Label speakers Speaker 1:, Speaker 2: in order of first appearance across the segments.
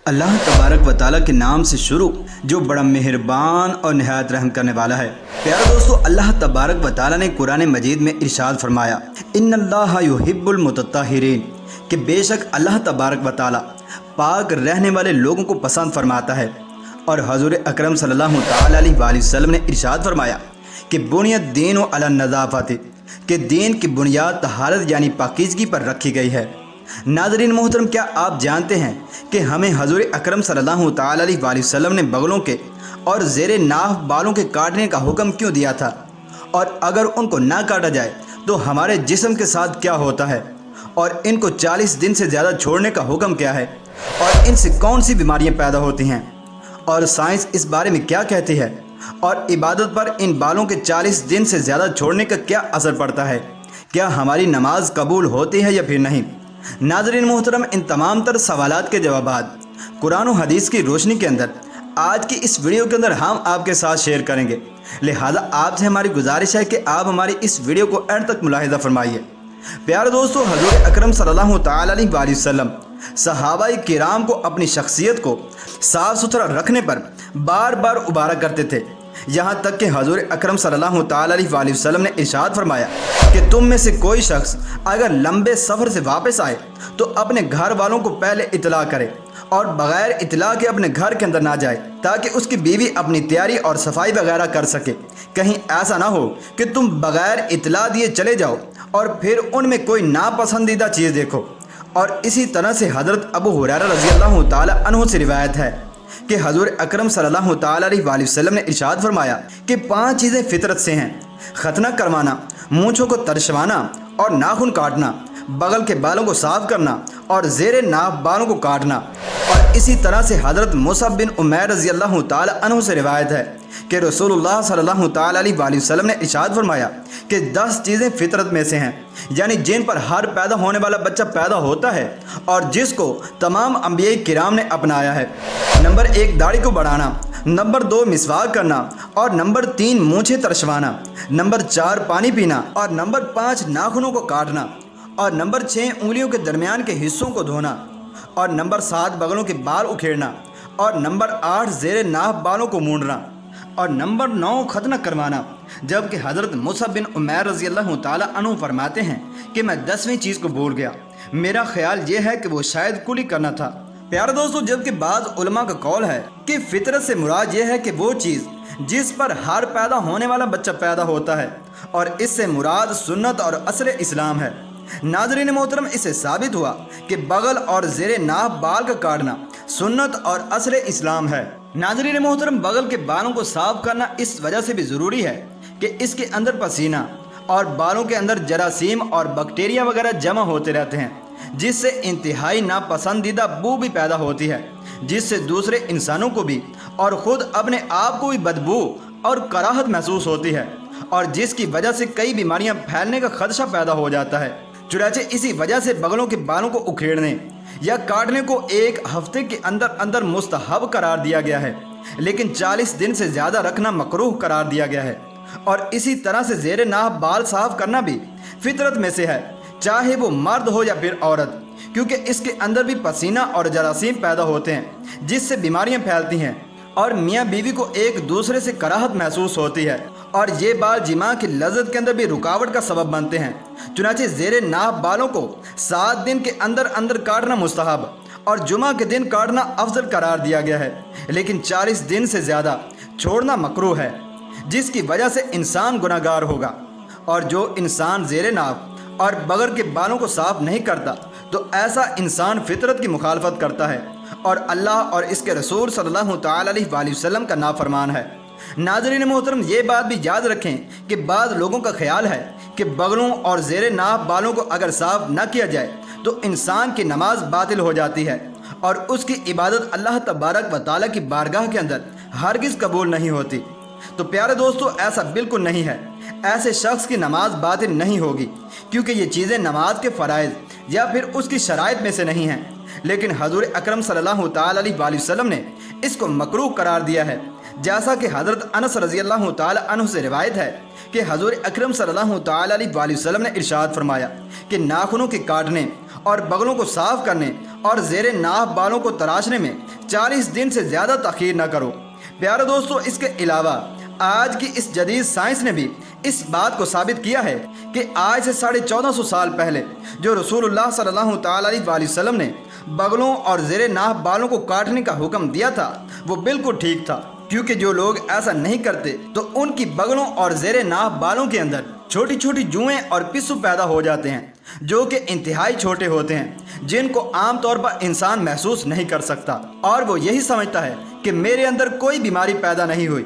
Speaker 1: اللہ تبارک و تعالیٰ کے نام سے شروع جو بڑا مہربان اور نہایت رحم کرنے والا ہے۔ پیارے دوستو، اللہ تبارک و تعالیٰ نے قرآن مجید میں ارشاد فرمایا، ان اللہ یحب المتطہرین، کہ بے شک اللہ تبارک و تعالیٰ پاک رہنے والے لوگوں کو پسند فرماتا ہے۔ اور حضور اکرم صلی اللہ تعالیٰ علیہ وآلہ وسلم نے ارشاد فرمایا کہ بنی الدین علی النظافۃ، کہ دین کی بنیاد طہارت یعنی پاکیزگی پر رکھی گئی ہے۔ ناظرین محترم، کیا آپ جانتے ہیں کہ ہمیں حضور اکرم صلی اللہ تعالیٰ علیہ وآلہ وسلم نے بغلوں کے اور زیر ناف بالوں کے کاٹنے کا حکم کیوں دیا تھا؟ اور اگر ان کو نہ کاٹا جائے تو ہمارے جسم کے ساتھ کیا ہوتا ہے؟ اور ان کو 40 دن سے زیادہ چھوڑنے کا حکم کیا ہے؟ اور ان سے کون سی بیماریاں پیدا ہوتی ہیں؟ اور سائنس اس بارے میں کیا کہتی ہے؟ اور عبادت پر ان بالوں کے 40 دن سے زیادہ چھوڑنے کا کیا اثر پڑتا ہے؟ کیا ہماری نماز قبول ہوتی ہے یا پھر نہیں؟ ناظرین محترم، ان تمام تر سوالات کے جوابات قرآن و حدیث کی روشنی کے اندر آج کی اس ویڈیو کے اندر ہم آپ کے ساتھ شیئر کریں گے، لہذا آپ سے ہماری گزارش ہے کہ آپ ہماری اس ویڈیو کو اینڈ تک ملاحظہ فرمائیے۔ پیارے دوستو، حضور اکرم صلی اللہ تعالیٰ علیہ وآلہ وسلم صحابہ کرام کو اپنی شخصیت کو صاف ستھرا رکھنے پر بار بار ابھارا کرتے تھے، یہاں تک کہ حضور اکرم صلی اللہ تعالیٰ علیہ وآلہ وسلم نے ارشاد فرمایا کہ تم میں سے کوئی شخص اگر لمبے سفر سے واپس آئے تو اپنے گھر والوں کو پہلے اطلاع کرے اور بغیر اطلاع کے اپنے گھر کے اندر نہ جائے، تاکہ اس کی بیوی اپنی تیاری اور صفائی وغیرہ کر سکے۔ کہیں ایسا نہ ہو کہ تم بغیر اطلاع دیے چلے جاؤ اور پھر ان میں کوئی ناپسندیدہ چیز دیکھو۔ اور اسی طرح سے حضرت ابو ہریرہ رضی اللہ تعالیٰ عنہ سے روایت ہے کہ حضور اکرم صلی اللہ تعالیٰ علیہ وآلہ وسلم نے ارشاد فرمایا کہ 5 چیزیں فطرت سے ہیں: ختنہ کروانا، مونچھوں کو ترشوانا اور ناخن کاٹنا، بغل کے بالوں کو صاف کرنا اور زیر ناف بالوں کو کاٹنا۔ اور اسی طرح سے حضرت مصعب بن عمیر رضی اللہ تعالیٰ عنہ سے روایت ہے کہ رسول اللہ صلی اللہ تعالیٰ علیہ وآلہ وسلم نے ارشاد فرمایا کہ 10 چیزیں فطرت میں سے ہیں، یعنی جن پر ہر پیدا ہونے والا بچہ پیدا ہوتا ہے اور جس کو تمام انبیاء کرام نے اپنایا ہے۔ نمبر 1 داڑھی کو بڑھانا، نمبر 2 مسواک کرنا، اور نمبر 3 مونچھیں ترشوانا، نمبر 4 پانی پینا، اور نمبر 5 ناخنوں کو کاٹنا، اور نمبر 6 انگلیوں کے درمیان کے حصوں کو دھونا، اور نمبر 7 بغلوں کے بال اکھیڑنا، اور نمبر 8 زیر ناف بالوں کو مونڈنا، اور نمبر 9 ختنہ کروانا۔ جبکہ حضرت مصعب بن عمیر رضی اللہ تعالیٰ عنہ فرماتے ہیں کہ میں 10ویں چیز کو بھول گیا، میرا خیال یہ ہے کہ وہ شاید کلی کرنا تھا۔ پیارے دوستو، جبکہ بعض علماء کا قول ہے کہ فطرت سے مراد یہ ہے کہ وہ چیز جس پر ہر پیدا ہونے والا بچہ پیدا ہوتا ہے، اور اس سے مراد سنت اور اصل اسلام ہے۔ ناظرین محترم، اس سے ثابت ہوا کہ بغل اور زیر ناف بال کا کاٹنا سنت اور اصل اسلام ہے۔ ناظرین محترم، بغل کے بالوں کو صاف کرنا اس وجہ سے بھی ضروری ہے کہ اس کے اندر پسینہ اور بالوں کے اندر جراثیم اور بیکٹیریا وغیرہ جمع ہوتے رہتے ہیں، جس سے انتہائی ناپسندیدہ بو بھی پیدا ہوتی ہے، جس سے دوسرے انسانوں کو بھی اور خود اپنے آپ کو بھی بدبو اور کراہت محسوس ہوتی ہے، اور جس کی وجہ سے کئی بیماریاں پھیلنے کا خدشہ پیدا ہو جاتا ہے۔ چنانچہ اسی وجہ سے بغلوں کے بالوں کو اکھیڑنے یا کاٹنے کو 1 ہفتے کے اندر اندر مستحب قرار دیا گیا ہے، لیکن 40 دن سے زیادہ رکھنا مکروہ قرار دیا گیا ہے۔ اور اسی طرح سے زیر ناف بال صاف کرنا بھی فطرت میں سے ہے، چاہے وہ مرد ہو یا پھر عورت، کیونکہ اس کے اندر بھی پسینہ اور جراثیم پیدا ہوتے ہیں، جس سے بیماریاں پھیلتی ہیں اور میاں بیوی کو ایک دوسرے سے کراہت محسوس ہوتی ہے، اور یہ بال جماع کی لذت کے اندر بھی رکاوٹ کا سبب بنتے ہیں۔ چنانچہ زیر ناف بالوں کو 7 دن کے اندر اندر کاٹنا مستحب اور جمعہ کے دن کاٹنا افضل قرار دیا گیا ہے، لیکن 40 دن سے زیادہ چھوڑنا مکروہ ہے، جس کی وجہ سے انسان گناہگار ہوگا۔ اور جو انسان زیر ناف اور بغل کے بالوں کو صاف نہیں کرتا تو ایسا انسان فطرت کی مخالفت کرتا ہے اور اللہ اور اس کے رسول صلی اللہ تعالیٰ علیہ وآلہ وسلم کا نافرمان ہے۔ ناظرین محترم، یہ بات بھی یاد رکھیں کہ بعض لوگوں کا خیال ہے کہ بغلوں اور زیر ناف بالوں کو اگر صاف نہ کیا جائے تو انسان کی نماز باطل ہو جاتی ہے اور اس کی عبادت اللہ تبارک و تعالیٰ کی بارگاہ کے اندر ہرگز قبول نہیں ہوتی۔ تو پیارے دوستو، ایسا بالکل نہیں ہے، ایسے شخص کی نماز باطل نہیں ہوگی، کیونکہ یہ چیزیں نماز کے فرائض یا پھر اس کی شرائط میں سے نہیں ہیں، لیکن حضور اکرم صلی اللہ تعالیٰ علیہ وآلہ وسلم نے اس کو مکروہ قرار دیا ہے، جیسا کہ حضرت انس رضی اللہ تعالیٰ عنہ سے روایت ہے کہ حضور اکرم صلی اللہ تعالیٰ علیہ وآلہ وسلم نے ارشاد فرمایا کہ ناخنوں کے کاٹنے اور بغلوں کو صاف کرنے اور زیر ناف بالوں کو تراشنے میں 40 دن سے زیادہ تاخیر نہ کرو۔ پیارے دوستو، اس کے علاوہ آج کی اس جدید سائنس نے بھی اس بات کو ثابت کیا ہے کہ آج سے 1450 سال پہلے جو رسول اللہ صلی اللہ تعالیٰ علیہ وسلم نے بغلوں اور زیر ناف بالوں کو کاٹنے کا حکم دیا تھا وہ بالکل ٹھیک تھا، کیونکہ جو لوگ ایسا نہیں کرتے تو ان کی بغلوں اور زیر ناف بالوں کے اندر چھوٹی چھوٹی جوئیں اور پسو پیدا ہو جاتے ہیں جو کہ انتہائی چھوٹے ہوتے ہیں، جن کو عام طور پر انسان محسوس نہیں کر سکتا، اور وہ یہی سمجھتا ہے کہ میرے اندر کوئی بیماری پیدا نہیں ہوئی۔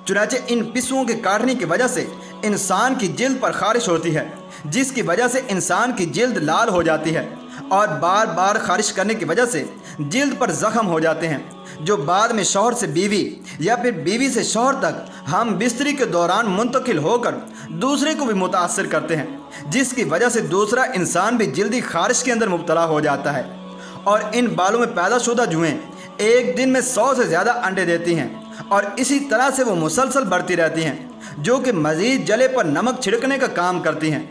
Speaker 1: چنانچہ ان پسوؤں کے کاٹنے کی وجہ سے انسان کی جلد پر خارش ہوتی ہے، جس کی وجہ سے انسان کی جلد لال ہو جاتی ہے، اور بار بار خارش کرنے کی وجہ سے جلد پر زخم ہو جاتے ہیں، جو بعد میں شوہر سے بیوی یا پھر بیوی سے شوہر تک ہم بستری کے دوران منتقل ہو کر دوسرے کو بھی متاثر کرتے ہیں، جس کی وجہ سے دوسرا انسان بھی جلدی خارش کے اندر مبتلا ہو جاتا ہے۔ اور ان بالوں میں پیدا شدہ جوئیں ایک دن میں 100 سے زیادہ انڈے دیتی ہیں، اور اسی طرح سے وہ مسلسل بڑھتی رہتی ہیں، جو کہ مزید جلے پر نمک چھڑکنے کا کام کرتی ہیں۔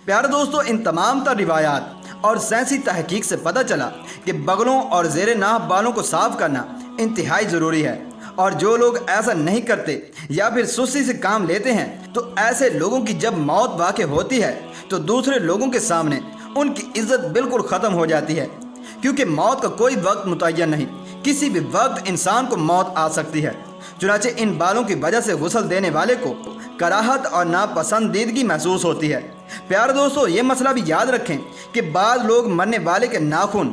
Speaker 1: پیارے دوستو، ان تمام تر روایات اور سائنسی تحقیق سے پتہ چلا کہ بغلوں اور زیر ناف بالوں کو صاف کرنا انتہائی ضروری ہے، اور جو لوگ ایسا نہیں کرتے یا پھر سستی سے کام لیتے ہیں تو ایسے لوگوں کی جب موت واقع ہوتی ہے تو دوسرے لوگوں کے سامنے ان کی عزت بالکل ختم ہو جاتی ہے، کیونکہ موت کا کوئی وقت متعین نہیں، کسی بھی وقت انسان کو موت آ سکتی ہے۔ چنانچہ ان بالوں کی وجہ سے غسل دینے والے کو کراہت اور ناپسندیدگی محسوس ہوتی ہے۔ پیارے دوستو، یہ مسئلہ بھی یاد رکھیں کہ بعض لوگ مرنے والے کے ناخن،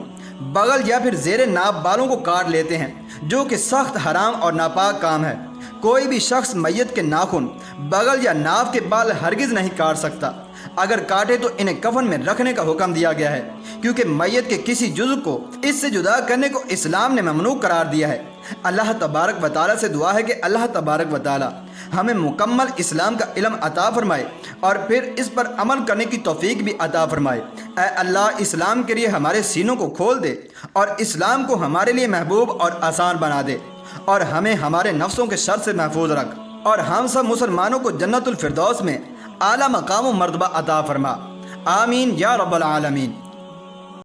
Speaker 1: بغل یا پھر زیر ناف بالوں کو کاٹ لیتے ہیں، جو کہ سخت حرام اور ناپاک کام ہے۔ کوئی بھی شخص میت کے ناخن، بغل یا ناف کے بال ہرگز نہیں کاٹ سکتا، اگر کاٹے تو انہیں کفن میں رکھنے کا حکم دیا گیا ہے، کیونکہ میت کے کسی جزو کو اس سے جدا کرنے کو اسلام نے ممنوع قرار دیا ہے۔ اللہ تبارک و تعالیٰ سے دعا ہے کہ اللہ تبارک و تعالیٰ ہمیں مکمل اسلام کا علم عطا فرمائے اور پھر اس پر عمل کرنے کی توفیق بھی عطا فرمائے۔ اے اللہ، اسلام کے لیے ہمارے سینوں کو کھول دے اور اسلام کو ہمارے لیے محبوب اور آسان بنا دے، اور ہمیں ہمارے نفسوں کے شر سے محفوظ رکھ، اور ہم سب مسلمانوں کو جنت الفردوس میں اعلیٰ مقام و مرتبہ عطا فرما۔ آمین یا رب العالمین۔